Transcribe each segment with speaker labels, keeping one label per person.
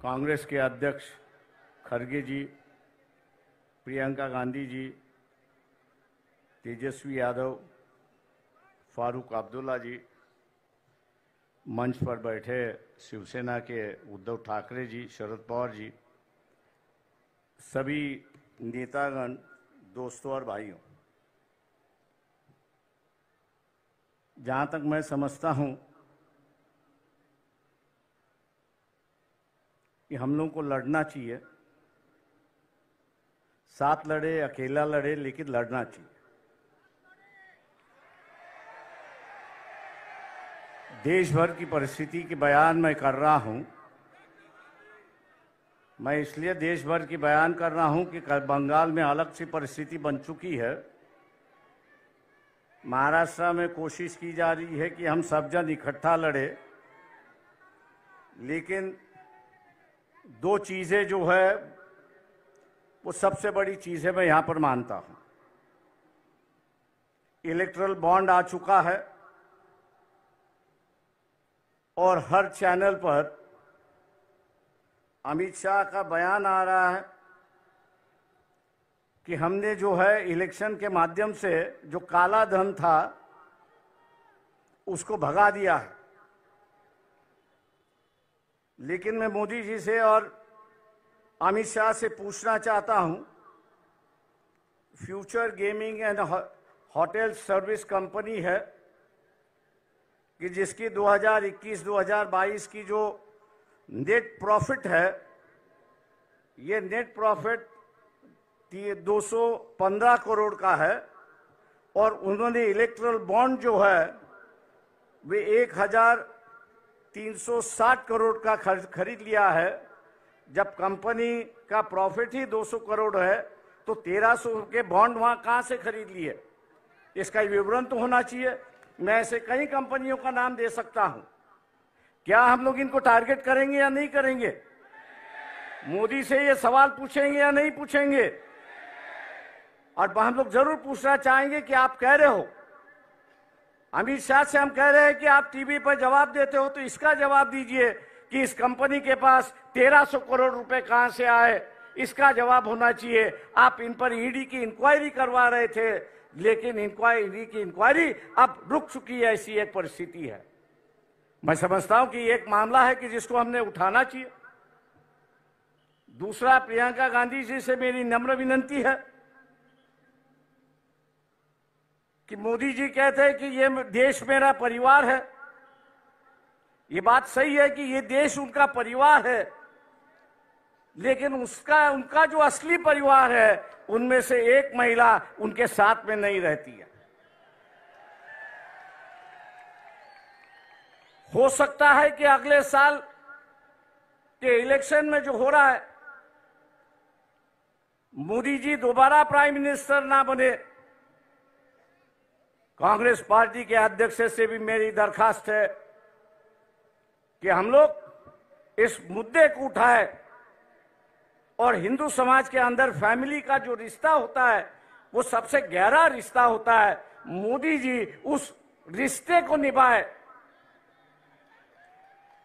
Speaker 1: कांग्रेस के अध्यक्ष खड़गे जी, प्रियंका गांधी जी, तेजस्वी यादव, फारूक अब्दुल्ला जी, मंच पर बैठे शिवसेना के उद्धव ठाकरे जी, शरद पवार जी, सभी नेतागण, दोस्तों और भाइयों, जहां तक मैं समझता हूं कि हम लोगों को लड़ना चाहिए, साथ लड़े, अकेला लड़े, लेकिन लड़ना चाहिए। देश भर की परिस्थिति की बयान मैं कर रहा हूं। मैं इसलिए देश भर की बयान कर रहा हूं कि बंगाल में अलग सी परिस्थिति बन चुकी है। महाराष्ट्र में कोशिश की जा रही है कि हम सब जन इकट्ठा लड़े, लेकिन दो चीजें जो है वो सबसे बड़ी चीज है, मैं यहां पर मानता हूं। इलेक्टोरल बॉन्ड आ चुका है और हर चैनल पर अमित शाह का बयान आ रहा है कि हमने जो है इलेक्शन के माध्यम से जो काला धन था उसको भगा दिया है। लेकिन मैं मोदी जी से और अमित शाह से पूछना चाहता हूं, future gaming and hotel service company है कि जिसकी 2021-2022 की जो नेट प्रॉफिट है, ये नेट प्रॉफिट 215 करोड़ का है और उन्होंने इलेक्टोरल बॉन्ड जो है वे 1360 करोड़ का खरीद लिया है। जब कंपनी का प्रॉफिट ही 200 करोड़ है तो 1300 के बॉन्ड वहां कहां से खरीद लिए? इसका विवरण तो होना चाहिए। मैं ऐसे कई कंपनियों का नाम दे सकता हूं। क्या हम लोग इनको टारगेट करेंगे या नहीं करेंगे? मोदी से ये सवाल पूछेंगे या नहीं पूछेंगे? और हम लोग जरूर पूछना चाहेंगे कि आप कह रहे हो, अमित शाह से हम कह रहे हैं कि आप टीवी पर जवाब देते हो तो इसका जवाब दीजिए कि इस कंपनी के पास 1300 करोड़ रुपए कहां से आए, इसका जवाब होना चाहिए। आप इन पर ईडी की इंक्वायरी करवा रहे थे, लेकिन ईडी की इंक्वायरी अब रुक चुकी है। ऐसी एक परिस्थिति है। मैं समझता हूं कि एक मामला है कि जिसको हमने उठाना चाहिए। दूसरा, प्रियंका गांधी जी से मेरी नम्र विनती है कि मोदी जी कहते हैं कि ये देश मेरा परिवार है। ये बात सही है कि ये देश उनका परिवार है, लेकिन उनका जो असली परिवार है उनमें से एक महिला उनके साथ में नहीं रहती है। हो सकता है कि अगले साल के इलेक्शन में जो हो रहा है, मोदी जी दोबारा प्राइम मिनिस्टर ना बने। कांग्रेस पार्टी के अध्यक्ष से भी मेरी दरखास्त है कि हम लोग इस मुद्दे को उठाए और हिंदू समाज के अंदर फैमिली का जो रिश्ता होता है वो सबसे गहरा रिश्ता होता है। मोदी जी उस रिश्ते को निभाए,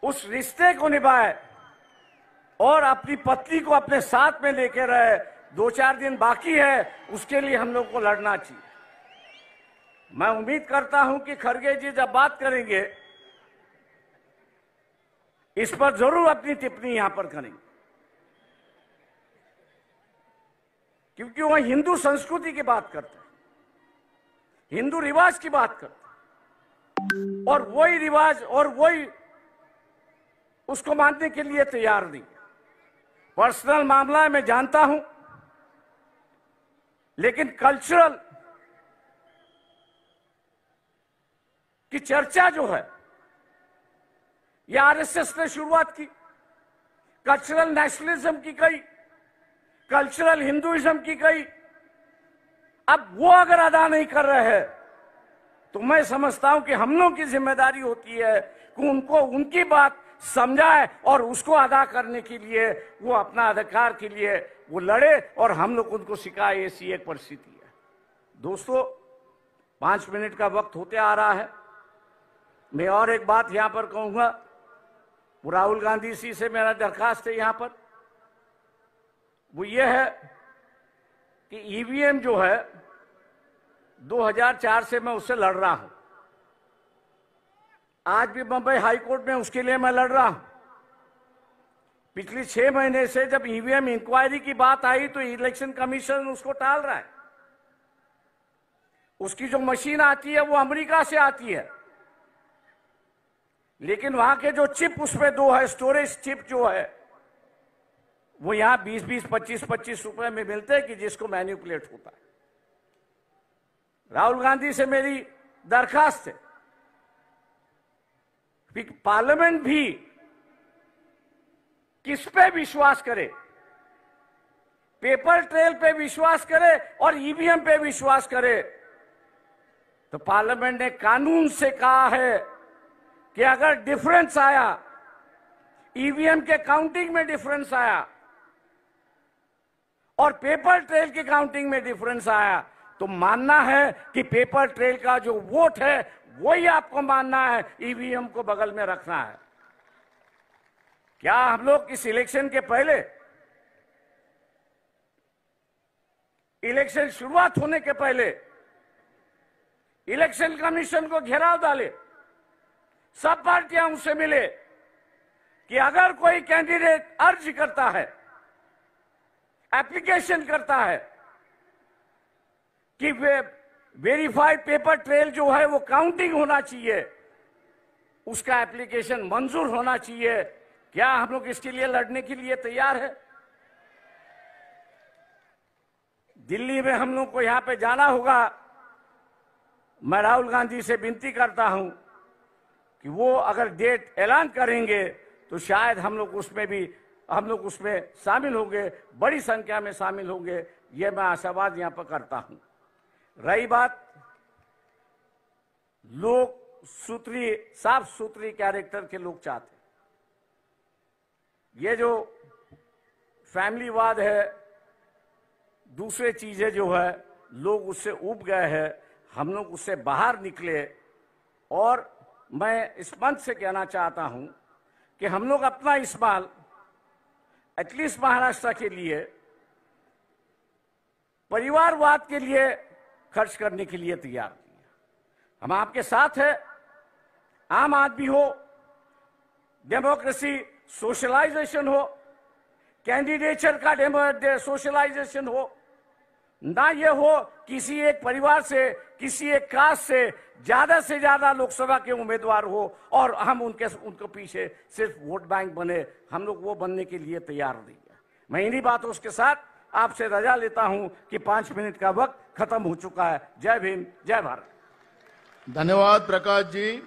Speaker 1: उस रिश्ते को निभाए और अपनी पत्नी को अपने साथ में लेकर रहे। 2-4 दिन बाकी है, उसके लिए हम लोग को लड़ना चाहिए। मैं उम्मीद करता हूं कि खड़गे जी जब बात करेंगे इस पर जरूर अपनी टिप्पणी यहां पर करेंगे, क्योंकि वह हिंदू संस्कृति की बात करते हैं, हिंदू रिवाज की बात करते हैं और वही रिवाज और वही उसको मानने के लिए तैयार नहीं। पर्सनल मामला है, मैं जानता हूं, लेकिन कल्चरल की चर्चा जो है ये आरएसएस ने शुरुआत की, कल्चरल नेशनलिज्म की गई, कल्चरल हिंदुइज्म की गई। अब वो अगर अदा नहीं कर रहे हैं तो मैं समझता हूं कि हम लोगों की जिम्मेदारी होती है कि उनको उनकी बात समझाए और उसको अदा करने के लिए वो अपना अधिकार के लिए वो लड़े और हम लोग उनको सिखाए। ऐसी एक परिस्थिति है। दोस्तों, 5 मिनट का वक्त होते आ रहा है। मैं और एक बात यहां पर कहूंगा वो राहुल गांधी जी से मेरा दरखास्त है यहां पर, वो ये है कि ईवीएम जो है 2004 से मैं उससे लड़ रहा हूं, आज भी बंबई हाई कोर्ट में उसके लिए मैं लड़ रहा हूं। पिछले 6 महीने से जब ईवीएम इंक्वायरी की बात आई तो इलेक्शन कमीशन उसको टाल रहा है। उसकी जो मशीन आती है वो अमेरिका से आती है, लेकिन वहां के जो चिप उसमें 2 है, स्टोरेज चिप जो है, वो यहां 20-20, 25-25 रुपए में मिलते हैं कि जिसको मैनिपुलेट होता है। राहुल गांधी से मेरी दरखास्त है कि पार्लियामेंट भी किस पे विश्वास करे, पेपर ट्रेल पे विश्वास करे और ईवीएम पे विश्वास करे। तो पार्लियामेंट ने कानून से कहा है कि अगर डिफरेंस आया, ईवीएम के काउंटिंग में डिफरेंस आया और पेपर ट्रेल की काउंटिंग में डिफरेंस आया, तो मानना है कि पेपर ट्रेल का जो वोट है वही आपको मानना है, ईवीएम को बगल में रखना है। क्या हम लोग इस इलेक्शन के पहले, इलेक्शन शुरुआत होने के पहले इलेक्शन कमीशन को घेराव डाले, सब पार्टियां उससे मिले कि अगर कोई कैंडिडेट अर्ज करता है, एप्लीकेशन करता है कि वेरीफाइड पेपर ट्रेल जो है वो काउंटिंग होना चाहिए, उसका एप्लीकेशन मंजूर होना चाहिए। क्या हम लोग इसके लिए लड़ने के लिए तैयार है? दिल्ली में हम लोग को यहां पे जाना होगा। मैं राहुल गांधी से विनती करता हूं कि वो अगर डेट ऐलान करेंगे तो शायद हम लोग उसमें शामिल होंगे, बड़ी संख्या में शामिल होंगे, ये मैं आशावाद यहां पर करता हूं। रही बात लोग साफ सुथरी कैरेक्टर के लोग चाहते हैं। ये जो फैमिलीवाद है, दूसरे चीजें जो है, लोग उससे उब गए हैं, हम लोग उससे बाहर निकले। और मैं इस मंच से कहना चाहता हूं कि हम लोग अपना इस्तेमाल एटलीस्ट महाराष्ट्र के लिए परिवारवाद के लिए खर्च करने के लिए तैयार किए। हम आपके साथ हैं, आम आदमी हो, डेमोक्रेसी सोशलाइजेशन हो, कैंडिडेचर का सोशलाइजेशन हो, ना ये हो किसी एक परिवार से, किसी एक कास्ट से ज्यादा लोकसभा के उम्मीदवार हो और हम उनको पीछे सिर्फ वोट बैंक बने। हम लोग वो बनने के लिए तैयार नहीं है। मैं इन्हीं बातों के साथ आपसे रजा लेता हूं कि 5 मिनट का वक्त खत्म हो चुका है। जय भीम, जय भारत।
Speaker 2: धन्यवाद प्रकाश जी।